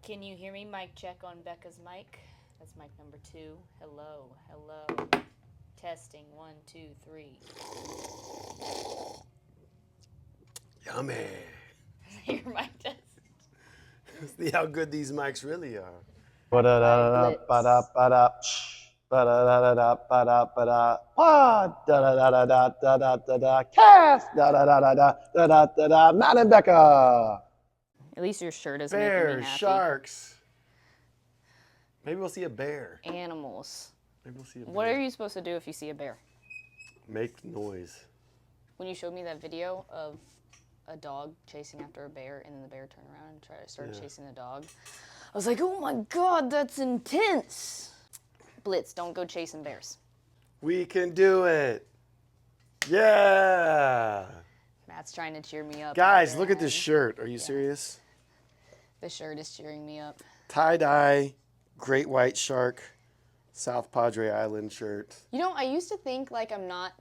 Can you hear me? Mic check on Becca's mic. That's mic number 2. Hello, hello. Testing 1, 2, 3. Yummy. Your mic test. See how good these mics really are. Blitz. Cast. Matt and Becca. At least your shirt is making me Bears, happy. sharks. Maybe we'll see a bear. Animals. Maybe we'll see a bear. What are you supposed to do if you see a bear? Make noise. When you showed me that video of a dog chasing after a bear and then the bear turned around and started chasing the dog, I was like, oh my God, that's intense. Blitz, don't go chasing bears. We can do it. Yeah. Matt's trying to cheer me up. Guys, look at this shirt. Are you serious? The shirt is cheering me up. Tie-dye, great white shark, South Padre Island shirt. You know, I used to think like I'm not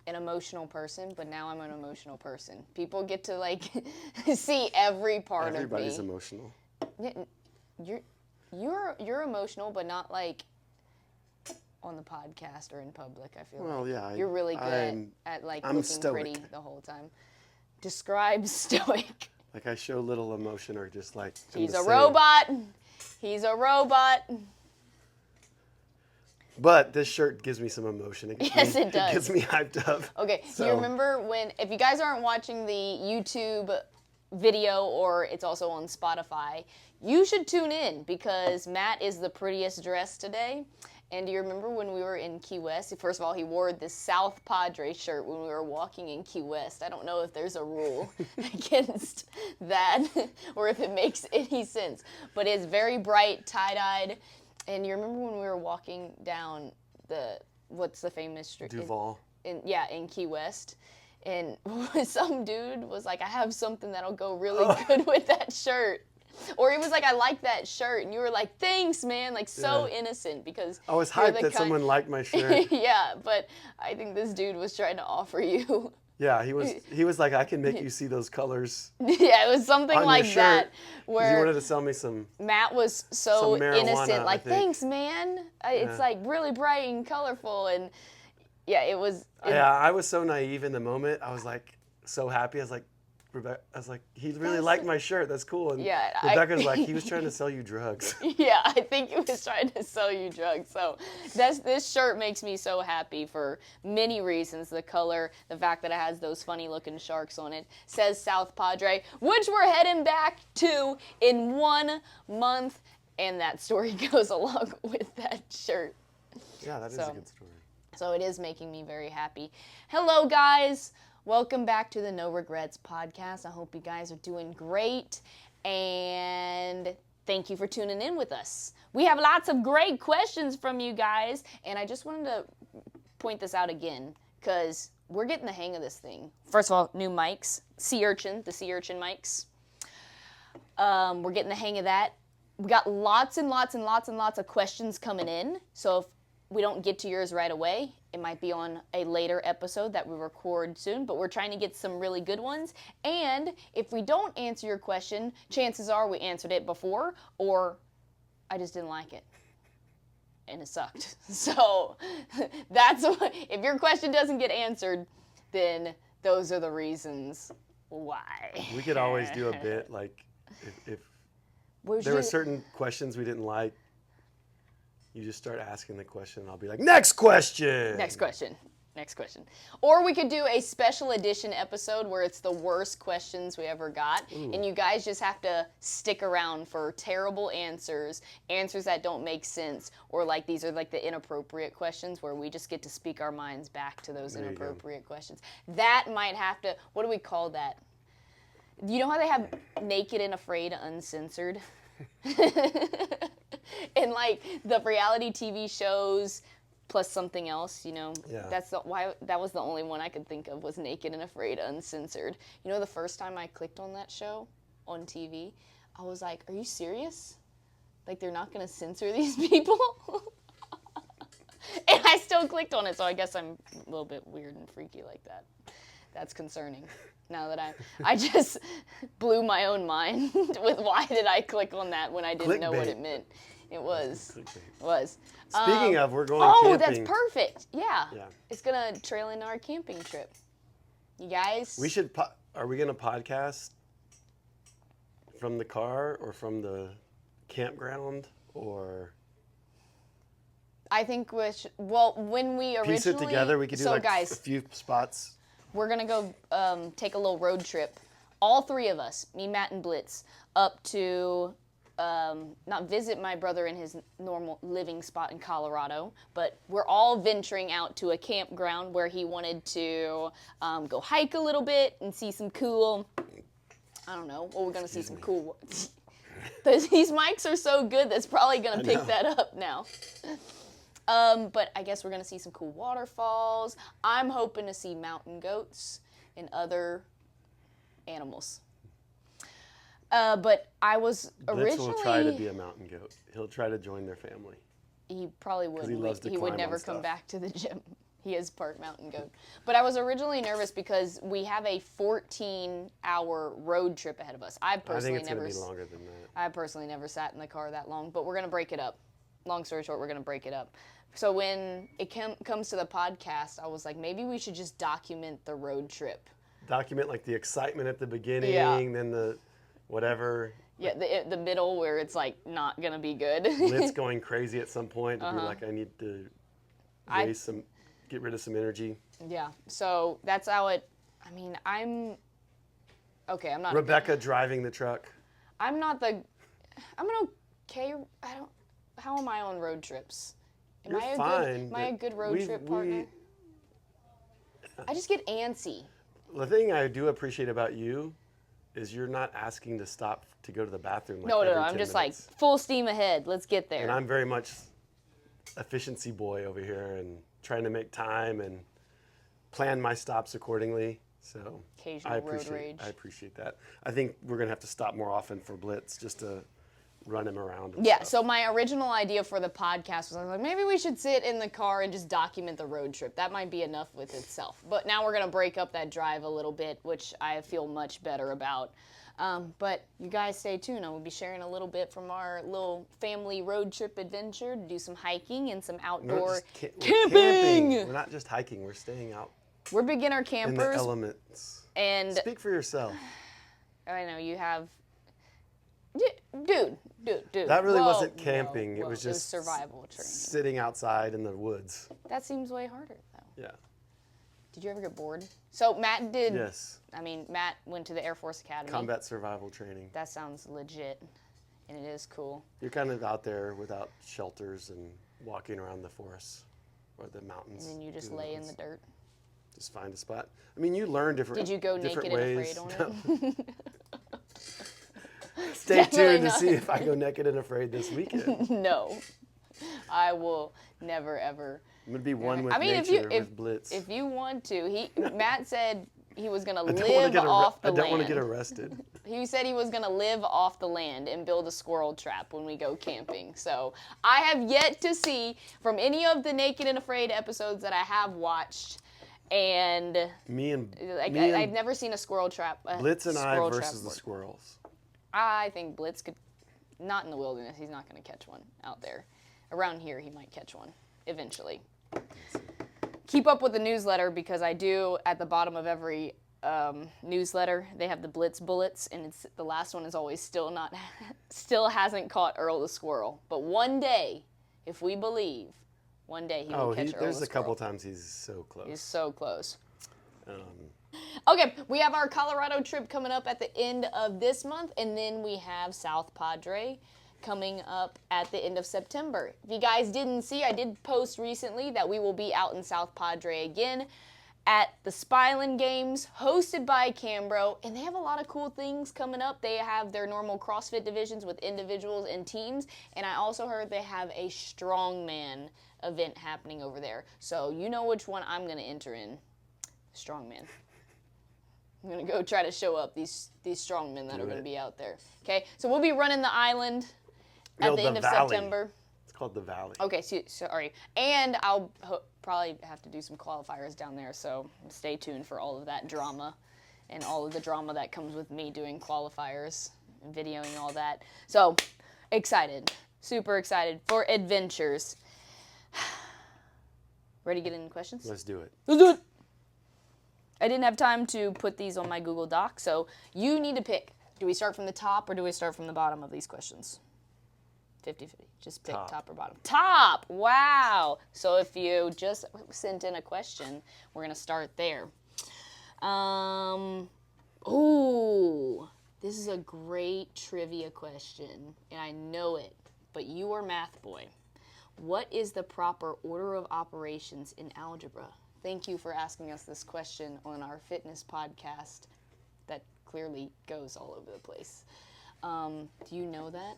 an emotional person, but now I'm an emotional person. People get to like see every part of me. Everybody's emotional. You're emotional, but not like on the podcast or in public. I feel Well, like yeah, you're really good at like I'm looking stoic. pretty the whole time. Describe stoic. Like I show little emotion or just like He's a robot. He's a robot. But this shirt gives me some emotion. It Yes, it does. It gets me hyped up. Okay, do So- you remember when, if you guys aren't watching the YouTube video or it's also on Spotify, you should tune in because Matt is the prettiest dressed today. And do you remember when we were in Key West? First of all, he wore this South Padre shirt when we were walking in Key West. I don't know if there's a rule against that or if it makes any sense. But it's very bright, tie-dyed. And you remember when we were walking down what's the famous street? Duval. In Key West. And some dude was like, I have something that'll go really good with that shirt. Or he was like, I like that shirt. And you were like, thanks, man. Like, so innocent because I was you're hyped that someone liked my shirt. Yeah, but I think this dude was trying to offer you. Yeah, he was like, I can make you see those colors Yeah, it was something on your like shirt. that. 'Cause he Where wanted to sell me some. Matt was so Some marijuana, innocent, like, I think. thanks, man. It's like really bright and colorful. And yeah, it was. Yeah, I was so naive in the moment. I was like so happy. I was like, he really liked my shirt. That's cool. And Yeah, Rebecca's like, he was trying to sell you drugs. Yeah, I think he was trying to sell you drugs. So this shirt makes me so happy for many reasons. The color, the fact that it has those funny looking sharks on it. Says South Padre, which we're heading back to in 1 month. And that story goes along with that shirt. Yeah, that is a good story. So it is making me very happy. Hello, guys. Welcome back to the No Regrets podcast. I hope you guys are doing great. And thank you for tuning in with us. We have lots of great questions from you guys. And I just wanted to point this out again because we're getting the hang of this thing. First of all, new mics. The sea urchin mics. We're getting the hang of that. We got lots and lots and lots and lots of questions coming in. So if we don't get to yours right away, it might be on a later episode that we record soon, but we're trying to get some really good ones. And if we don't answer your question, chances are we answered it before, or I just didn't like it and it sucked. So that's if your question doesn't get answered, then those are the reasons why. We could always do a bit like if there were certain questions we didn't like. You just start asking the question, and I'll be like, next question! Next question. Next question. Or we could do a special edition episode where it's the worst questions we ever got, and you guys just have to stick around for terrible answers that don't make sense, or like these are like the inappropriate questions where we just get to speak our minds back to those inappropriate questions. That might have to, what do we call that? You know how they have Naked and Afraid Uncensored? And like the reality TV shows plus something else, you know. Yeah. That was the only one I could think of was Naked and Afraid Uncensored. You know, the first time I clicked on that show on TV, I was like, are you serious? Like they're not gonna censor these people? And I still clicked on it, so I guess I'm a little bit weird and freaky like that. That's concerning. Now that I just blew my own mind with why did I click on that when I didn't know what it meant. It was. Speaking of, we're going camping. camping. That's perfect. Yeah. It's going to trail into our camping trip. You guys? We should, are we going to podcast from the car or from the campground or? I think when we originally. Piece it together, we could do guys, a few spots. We're going to go take a little road trip. All three of us, me, Matt, and Blitz, up to not visit my brother in his normal living spot in Colorado, but we're all venturing out to a campground where he wanted to go hike a little bit and see some cool, I don't know, we're going to see some cool, these mics are so good that's probably going to pick that up now. But I guess we're going to see some cool waterfalls. I'm hoping to see mountain goats and other animals. But I was originally... Blitz will try to be a mountain goat. He'll try to join their family. He probably wouldn't. He loves to He would climb never on come stuff. back to the gym. He is part mountain goat. But I was originally nervous because we have a 14-hour road trip ahead of us. I think it's going to be longer than that. I personally never sat in the car that long, but we're going to break it up. Long story short, we're going to break it up. So when it comes to the podcast, I was like, maybe we should just document the road trip. Document like the excitement at the beginning, then the whatever. Yeah, the middle where it's like not going to be good. Blitz going crazy at some point to be like, I need to get rid of some energy. Yeah, so that's how it, I'm not. Rebecca driving the truck. I'm an okay, how am I on road trips? Am I a good road trip partner? I just get antsy. The thing I do appreciate about you is you're not asking to stop to go to the bathroom. No, I'm just like full steam ahead. Let's get there. And I'm very much efficiency boy over here and trying to make time and plan my stops accordingly. So occasional road rage. I appreciate that. I think we're gonna have to stop more often for Blitz just to run him around. Yeah, so my original idea for the podcast was I was like, maybe we should sit in the car and just document the road trip. That might be enough with itself. But now we're going to break up that drive a little bit, which I feel much better about. But you guys stay tuned. I will be sharing a little bit from our little family road trip adventure to do some hiking and some outdoor camping. We're not just hiking. We're staying out. We're beginner campers. In the elements. And speak for yourself. I know you have... Dude. That really wasn't camping. It was just survival training. Sitting outside in the woods. That seems way harder, though. Yeah. Did you ever get bored? So Matt did. Yes. Matt went to the Air Force Academy. Combat survival training. That sounds legit, and it is cool. You're kind of out there without shelters and walking around the forests or the mountains. And then you just lay in the dirt. Just find a spot. You learn different ways. Did you go naked and afraid on it? Stay tuned to see if I go naked and afraid this weekend. No, I will never ever. I'm gonna be one with nature with Blitz. If you want to, Matt said he was gonna live off the land. I don't want to get arrested. He said he was gonna live off the land and build a squirrel trap when we go camping. So I have yet to see from any of the Naked and Afraid episodes that I have watched. And I've never seen a squirrel trap. Blitz and I versus the squirrels. I think Blitz could, not in the wilderness, he's not going to catch one out there. Around here, he might catch one eventually. Keep up with the newsletter because I do, at the bottom of every newsletter, they have the Blitz bullets, and the last one is always still hasn't caught Earl the squirrel. But one day, if we believe, one day he will catch Earl the squirrel. There's a couple times he's so close. He's so close. Okay, we have our Colorado trip coming up at the end of this month, and then we have South Padre coming up at the end of September. If you guys didn't see, I did post recently that we will be out in South Padre again at the Spyland Games, hosted by Cambro, and they have a lot of cool things coming up. They have their normal CrossFit divisions with individuals and teams, and I also heard they have a strongman event happening over there. So you know which one I'm going to enter in. Strongman. I'm going to go try to show up these strongmen that are going to be out there. Okay, so we'll be running the island at the end of September. It's called the Valley. Okay, sorry. And I'll probably have to do some qualifiers down there, so stay tuned for all of that drama and all of the drama that comes with me doing qualifiers and videoing all that. So, excited. Super excited for adventures. Ready to get into questions? Let's do it. Let's do it. I didn't have time to put these on my Google Doc, so you need to pick. Do we start from the top or do we start from the bottom of these questions? 50-50. Just pick top or bottom. Top! Wow! So if you just sent in a question, we're going to start there. Ooh, this is a great trivia question, and I know it, but you are math boy. What is the proper order of operations in algebra? Thank you for asking us this question on our fitness podcast that clearly goes all over the place. Do you know that?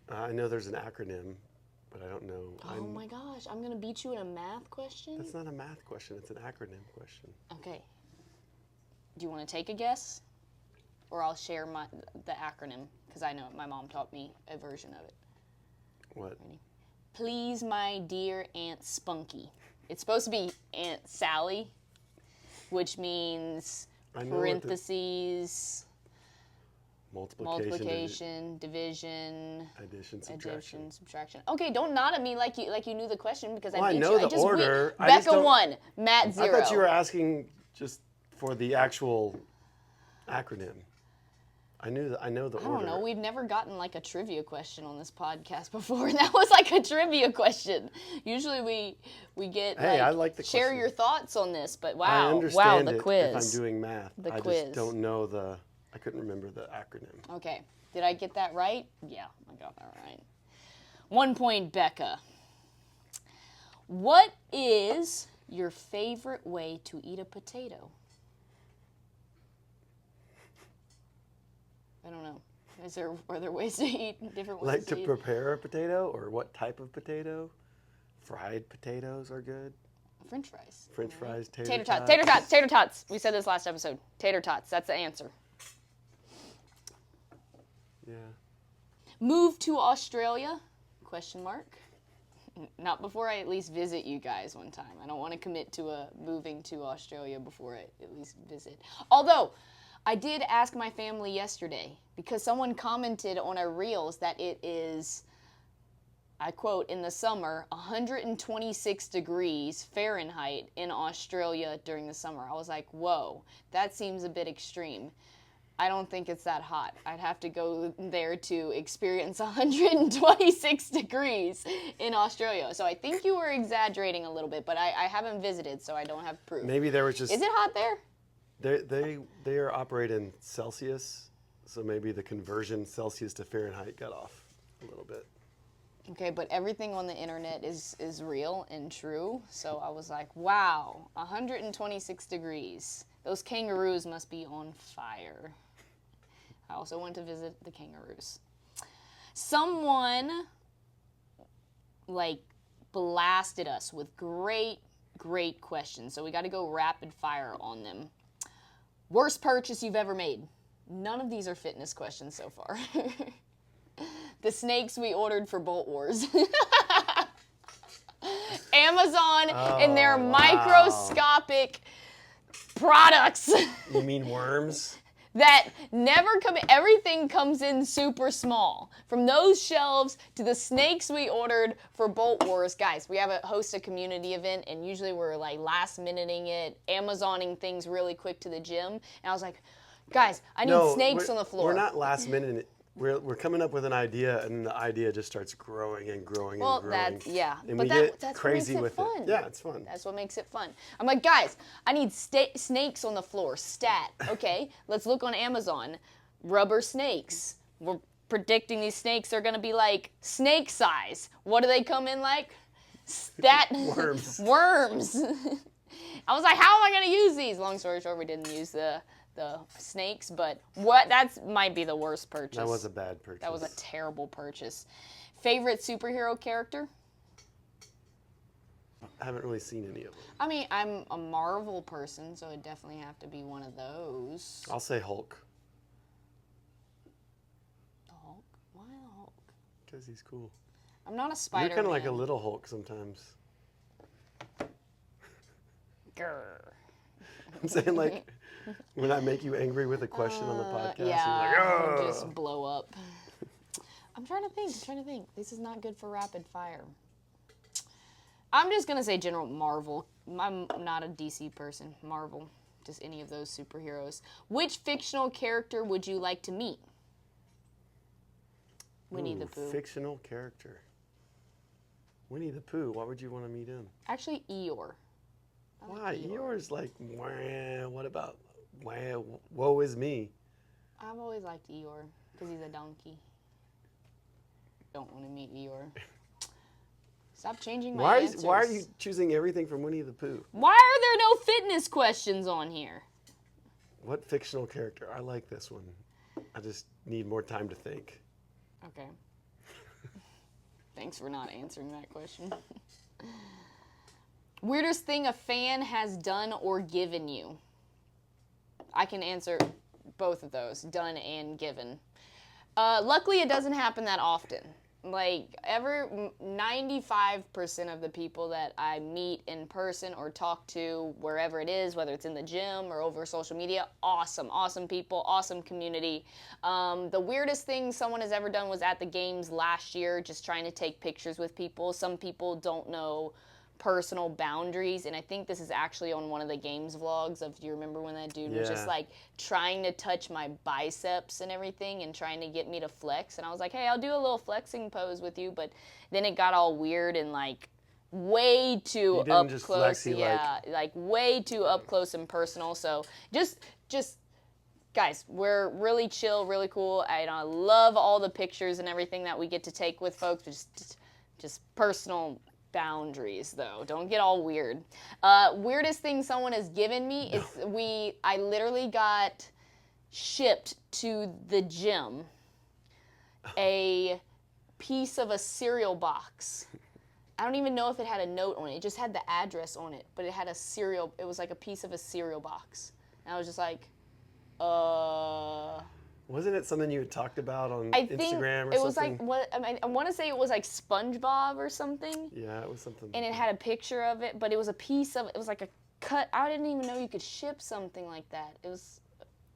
I know there's an acronym, but I don't know. Oh my gosh, I'm going to beat you in a math question? That's not a math question, it's an acronym question. Okay. Do you want to take a guess? Or I'll share the acronym, because I know it. My mom taught me a version of it. What? Ready? Please, my dear Aunt Spunky. It's supposed to be Aunt Sally, which means parentheses, multiplication, division, addition, subtraction. Okay, don't nod at me like you knew the question because I beat I know you. the order. Becca 1, Matt 0. I thought you were asking just for the actual acronym. I know the order. I don't know. We've never gotten like a trivia question on this podcast before, and that was like a trivia question. Usually we get I like the share question. your thoughts on this, but I wow, understand the it quiz. if I'm doing math. I just don't know I couldn't remember the acronym. Okay. Did I get that right? Yeah, I got that right. 1 point, Becca. What is your favorite way to eat a potato? I don't know. Are there ways to eat different ways Like to to eat? prepare a potato, or what type of potato? Fried potatoes are good. French fries. French fries, Tater tots. Tater tots. We said this last episode. Tater tots. That's the answer. Yeah. Move to Australia? Question mark. Not before I at least visit you guys one time. I don't want to commit to moving to Australia before I at least visit. Although, I did ask my family yesterday because someone commented on our reels that it is, I quote, in the summer, 126 degrees Fahrenheit in Australia during the summer. I was like, whoa, that seems a bit extreme. I don't think it's that hot. I'd have to go there to experience 126 degrees in Australia. So I think you were exaggerating a little bit, but I haven't visited, so I don't have proof. Maybe there was just... Is it hot there? They are operating in Celsius, so maybe the conversion Celsius to Fahrenheit got off a little bit. Okay, but everything on the internet is real and true. So I was like, wow, 126 degrees. Those kangaroos must be on fire. I also went to visit the kangaroos. Someone blasted us with great questions. So we got to go rapid fire on them. Worst purchase you've ever made? None of these are fitness questions so far. The snakes we ordered for Bolt Wars. Amazon and their microscopic products. You mean worms? That never come in. Everything comes in super small. From those shelves to the snakes we ordered for Bolt Wars. Guys, we have host a community event, and usually we're last minuting it, Amazoning things really quick to the gym. And I was like, guys, I need snakes on the floor. We're not last minute. We're coming up with an idea, and the idea just starts growing and growing and growing. And we get crazy with it. Yeah, it's fun. That's what makes it fun. I'm like, guys, I need snakes on the floor. Stat. Okay, let's look on Amazon. Rubber snakes. We're predicting these snakes are going to be snake size. What do they come in like? Worms. Worms. I was like, how am I going to use these? Long story short, we didn't use the snakes, but that might be the worst purchase. That was a bad purchase. That was a terrible purchase. Favorite superhero character? I haven't really seen any of them. I mean, I'm a Marvel person, so it'd definitely have to be one of those. I'll say Hulk. The Hulk? Why the Hulk? Because he's cool. I'm not a Spider-Man. You're kind of like a little Hulk sometimes. Grr. I'm saying, like, when I make you angry with a question on the podcast, yeah, you're like, you just blow up. I'm trying to think. This is not good for rapid fire. I'm just going to say general Marvel. I'm not a DC person. Marvel. Just any of those superheroes. Which fictional character would you like to meet? Winnie the Pooh. Fictional character. Winnie the Pooh. Why would you want to meet him? Actually, Eeyore. Why? Eeyore's like, wah, what about, wah, woe is me. I've always liked Eeyore because he's a donkey. Don't want to meet Eeyore. Stop changing my answers. Why are you choosing everything from Winnie the Pooh? Why are there no fitness questions on here? What fictional character? I like this one. I just need more time to think. Okay. Thanks for not answering that question. Weirdest thing a fan has done or given you? I can answer both of those, done and given. Luckily, it doesn't happen that often. Like, 95% of the people that I meet in person or talk to wherever it is, whether it's in the gym or over social media, awesome people, awesome community. The weirdest thing someone has ever done was at the games last year, just trying to take pictures with people. Some people don't know personal boundaries, and I think this is actually on one of the games vlogs of, do you remember when that dude was just like trying to touch my biceps and everything and trying to get me to flex, and I was like, hey, I'll do a little flexing pose with you, but then it got all weird and like way too up close, like way too up close and personal. So just guys, we're really chill, really cool. I love all the pictures and everything that we get to take with folks, but just personal boundaries, though. Don't get all weird. Weirdest thing someone has given me is I literally got shipped to the gym a piece of a cereal box. I don't even know if it had a note on it. It just had the address on it, but it had it was like a piece of a cereal box. And I was just like, Wasn't it something you had talked about on I Instagram think or it was something? like, I want to say it was like SpongeBob or something. Yeah, it was something. And it had a picture of it, but it was a piece of, it was like a cut. I didn't even know you could ship something like that.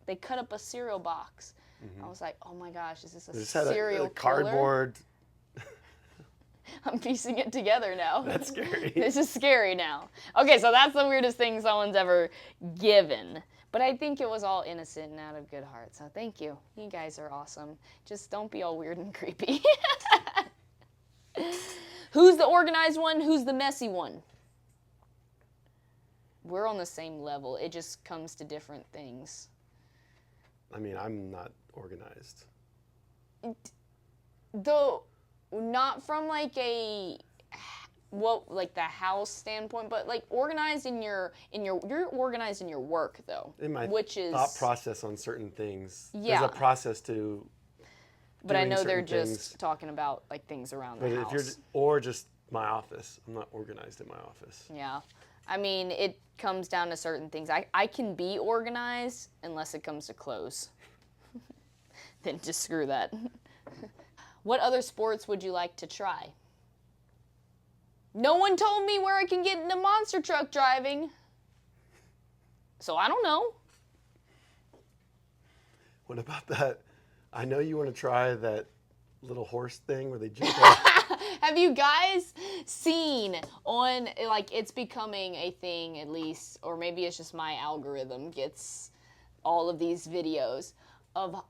They cut up a cereal box. I was like, oh my gosh, is this a cereal had a cardboard. I'm piecing it together now. That's scary. This is scary now. Okay, so that's the weirdest thing someone's ever given. But I think it was all innocent and out of good heart. So thank you. You guys are awesome. Just don't be all weird and creepy. Who's the organized one? Who's the messy one? We're on the same level. It just comes to different things. I mean, I'm not organized. Though, not from like the house standpoint, but like organized you're organized in your work though. In my which is thought process on certain things. Yeah. There's a process to. But I know they're things. just talking about like things around the house. If or just my office. I'm not organized in my office. Yeah. I mean, it comes down to certain things. I can be organized unless it comes to clothes. Then just screw that. What other sports would you like to try? No one told me where I can get into monster truck driving. So I don't know. What about that? I know you want to try that little horse thing where they jump off. Have you guys seen on, like, it's becoming a thing at least, or maybe it's just my algorithm gets all of these videos of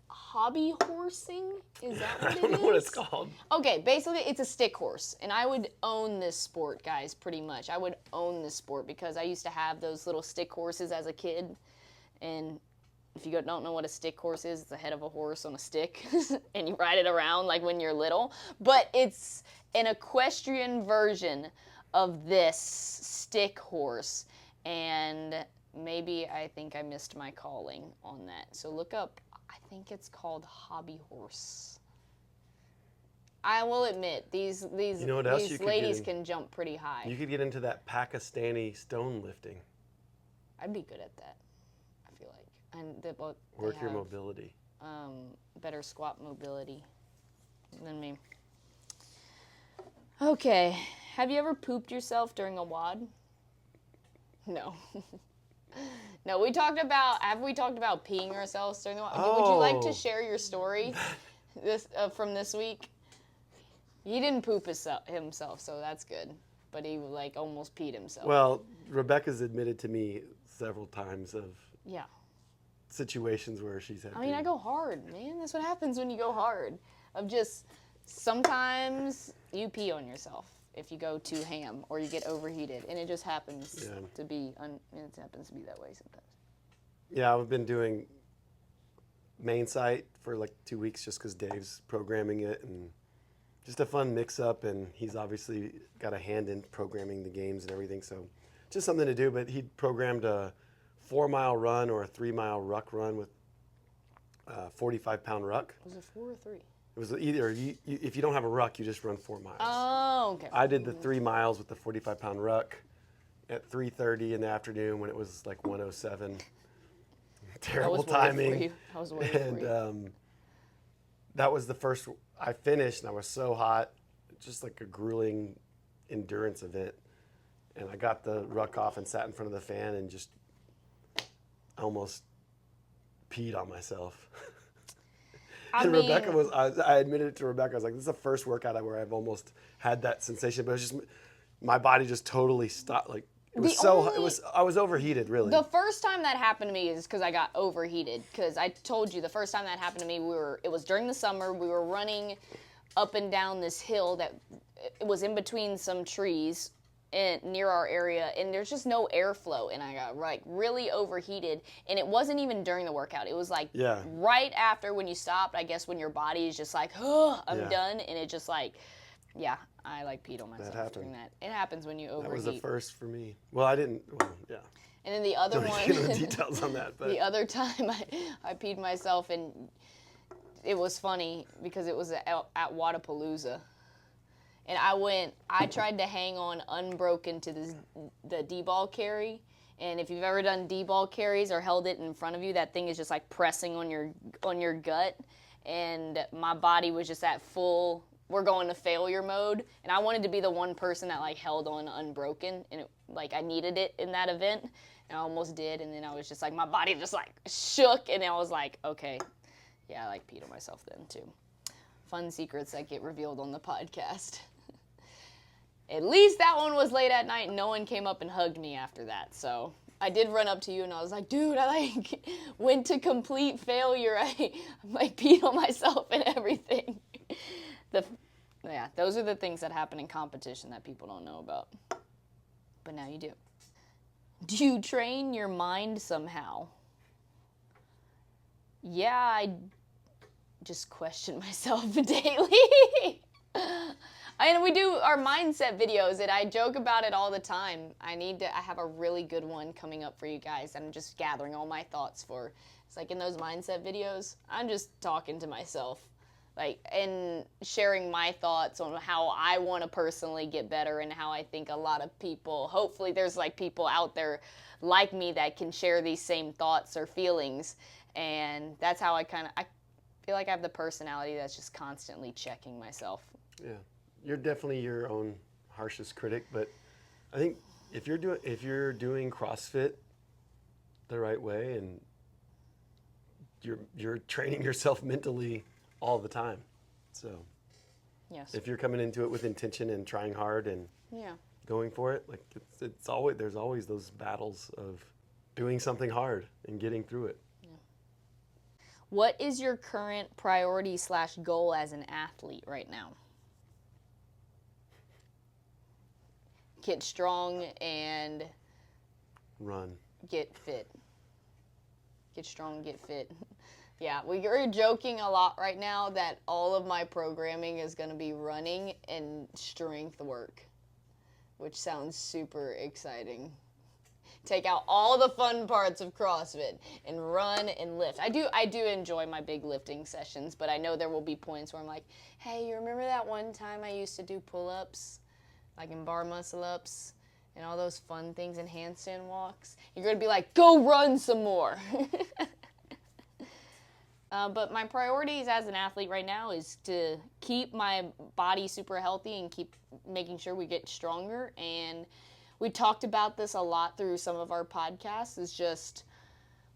hobby horsing? Is that what it is? I don't know what it's called. Okay, basically it's a stick horse, and I would own this sport, guys, pretty much. I would own this sport because I used to have those little stick horses as a kid, and if you don't know what a stick horse is, it's the head of a horse on a stick, and you ride it around like when you're little. But it's an equestrian version of this stick horse, and maybe I think I missed my calling on that. So look up, I think it's called hobby horse. I will admit, these ladies can jump pretty high. You could get into that Pakistani stone lifting. I'd be good at that, I feel like. And they Work your mobility. Better squat mobility than me. Okay. Have you ever pooped yourself during a WOD? No. No, have we talked about peeing ourselves during the WOD? Would you like to share your story from this week? He didn't poop himself, so that's good. But he like almost peed himself. Well, Rebecca's admitted to me several times of yeah. situations where she's had. I mean, I go hard, man. That's what happens when you go hard. Sometimes you pee on yourself if you go too ham or you get overheated, and it just happens to be that way sometimes. Yeah, I've been doing main site for like 2 weeks just because Dave's programming it, and just a fun mix-up, and he's obviously got a hand in programming the games and everything, so just something to do. But he programmed a 4-mile run or a 3-mile ruck run with a 45-pound ruck. Was it 4 or 3? It was either, if you don't have a ruck, you just run 4 miles. Oh, okay. I did the 3 miles with the 45-pound ruck at 3:30 in the afternoon when it was like 1:07. Terrible timing. I was waiting for you. And that was the first. I finished and I was so hot, just like a grueling endurance event. And I got the ruck off and sat in front of the fan and just almost peed on myself. Rebecca I admitted it to Rebecca. I was like, this is the first workout where I've almost had that sensation, but it was just, my body just totally stopped. Like, I was overheated, really. The first time that happened to me is because I got overheated. Because I told you the first time that happened to me, it was during the summer. We were running up and down this hill that it was in between some trees near our area, and there's just no airflow, and I got like really overheated. And it wasn't even during the workout. It was like right after when you stopped. I guess when your body is just like, oh, I'm done, and it just like. Yeah, I like peed on myself during that. It happens when you overheat. That was the first for me. Well, I didn't. Well, yeah. And then the other one. Don't get into details on that. But the other time I peed myself, and it was funny because it was at Wadapalooza, and I tried to hang on unbroken to the D-ball carry. And if you've ever done D-ball carries or held it in front of you, that thing is just like pressing on your gut, and my body was just at full. We're going to failure mode, and I wanted to be the one person that like held on unbroken, and I needed it in that event, and I almost did, and then I was just like, my body just like shook, and I was like, okay, yeah, I like peed on myself then too. Fun secrets that get revealed on the podcast. At least that one was late at night, and no one came up and hugged me after that, so I did run up to you, and I was like, dude, I like went to complete failure. I like peed on myself and everything. Those are the things that happen in competition that people don't know about. But now you do. Do you train your mind somehow? Yeah, I just question myself daily. And we do our mindset videos, and I joke about it all the time. I have a really good one coming up for you guys. I'm just gathering all my thoughts for. It's like in those mindset videos, I'm just talking to myself. And sharing my thoughts on how I want to personally get better, and how I think a lot of people, hopefully there's like people out there like me that can share these same thoughts or feelings, and that's how I feel like I have the personality that's just constantly checking myself. Yeah, you're definitely your own harshest critic, but I think if you're doing CrossFit the right way, and you're training yourself mentally all the time. So yes, if you're coming into it with intention and trying hard and going for it, like there's always those battles of doing something hard and getting through it. Yeah. What is your current priority / goal as an athlete right now? Get strong and run. Get fit. Get strong, get fit. Yeah, we're joking a lot right now that all of my programming is going to be running and strength work, which sounds super exciting. Take out all the fun parts of CrossFit and run and lift. I do enjoy my big lifting sessions, but I know there will be points where I'm like, hey, you remember that one time I used to do pull-ups, like in bar muscle-ups, and all those fun things and handstand walks? You're going to be like, go run some more. But my priorities as an athlete right now is to keep my body super healthy and keep making sure we get stronger. And we talked about this a lot through some of our podcasts, is just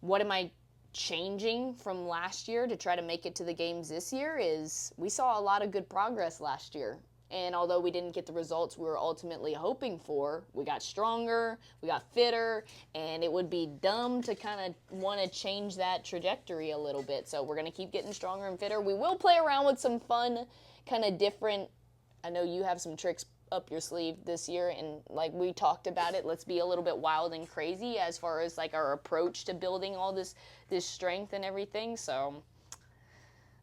what am I changing from last year to try to make it to the games this year. Is we saw a lot of good progress last year. And although we didn't get the results we were ultimately hoping for, we got stronger, we got fitter, and it would be dumb to kind of want to change that trajectory a little bit. So we're going to keep getting stronger and fitter. We will play around with some fun, kind of different, I know you have some tricks up your sleeve this year, and like we talked about it, let's be a little bit wild and crazy as far as like our approach to building all this strength and everything. So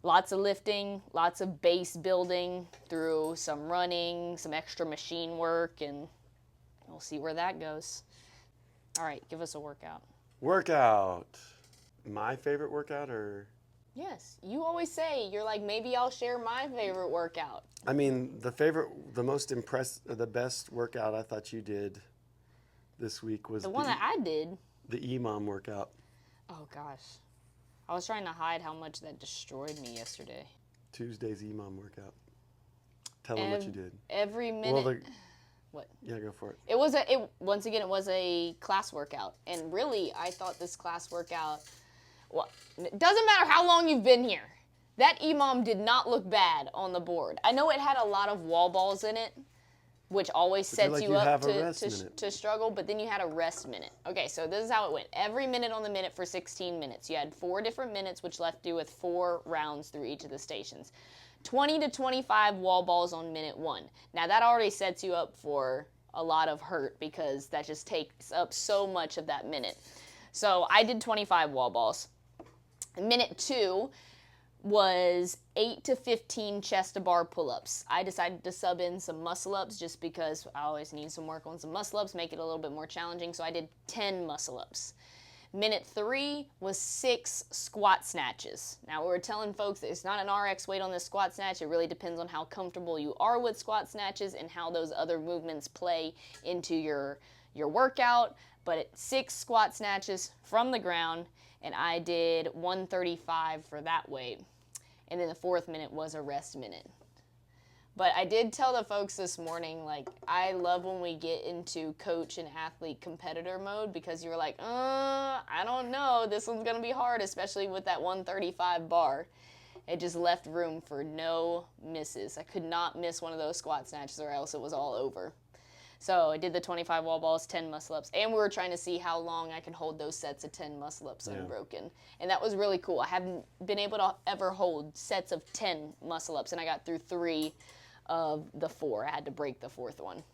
lots of lifting, lots of base building through some running, some extra machine work, and we'll see where that goes. All right, give us a workout. Workout. My favorite workout, or? Yes, you always say, you're like, maybe I'll share my favorite workout. I mean, the best workout I thought you did this week was the one that I did. The EMOM workout. Oh gosh. I was trying to hide how much that destroyed me yesterday. Tuesday's EMOM workout. Tell them what you did. Every minute. Well, what? Yeah, go for it. It was once again, it was a class workout. And really, I thought this class workout, well, it doesn't matter how long you've been here. That EMOM did not look bad on the board. I know it had a lot of wall balls in it, which always sets you up to struggle, but then you had a rest minute. Okay, so this is how it went. Every minute on the minute for 16 minutes. You had 4 different minutes, which left you with 4 rounds through each of the stations. 20 to 25 wall balls on minute 1. Now, that already sets you up for a lot of hurt because that just takes up so much of that minute. So I did 25 wall balls. Minute 2 was 8 to 15 chest to bar pull-ups. I decided to sub in some muscle-ups just because I always need some work on some muscle-ups, make it a little bit more challenging, so I did 10 muscle-ups. Minute 3 was 6 squat snatches. Now, we're telling folks that it's not an RX weight on this squat snatch. It really depends on how comfortable you are with squat snatches and how those other movements play into your workout. But it's 6 squat snatches from the ground, and I did 135 for that weight. And then the 4th minute was a rest minute. But I did tell the folks this morning, like, I love when we get into coach and athlete competitor mode because you were like, I don't know, this one's going to be hard, especially with that 135 bar. It just left room for no misses. I could not miss one of those squat snatches or else it was all over. So I did the 25 wall balls, 10 muscle-ups, and we were trying to see how long I can hold those sets of 10 muscle-ups unbroken. And that was really cool. I haven't been able to ever hold sets of 10 muscle-ups, and I got through 3 of the 4. I had to break the 4th one.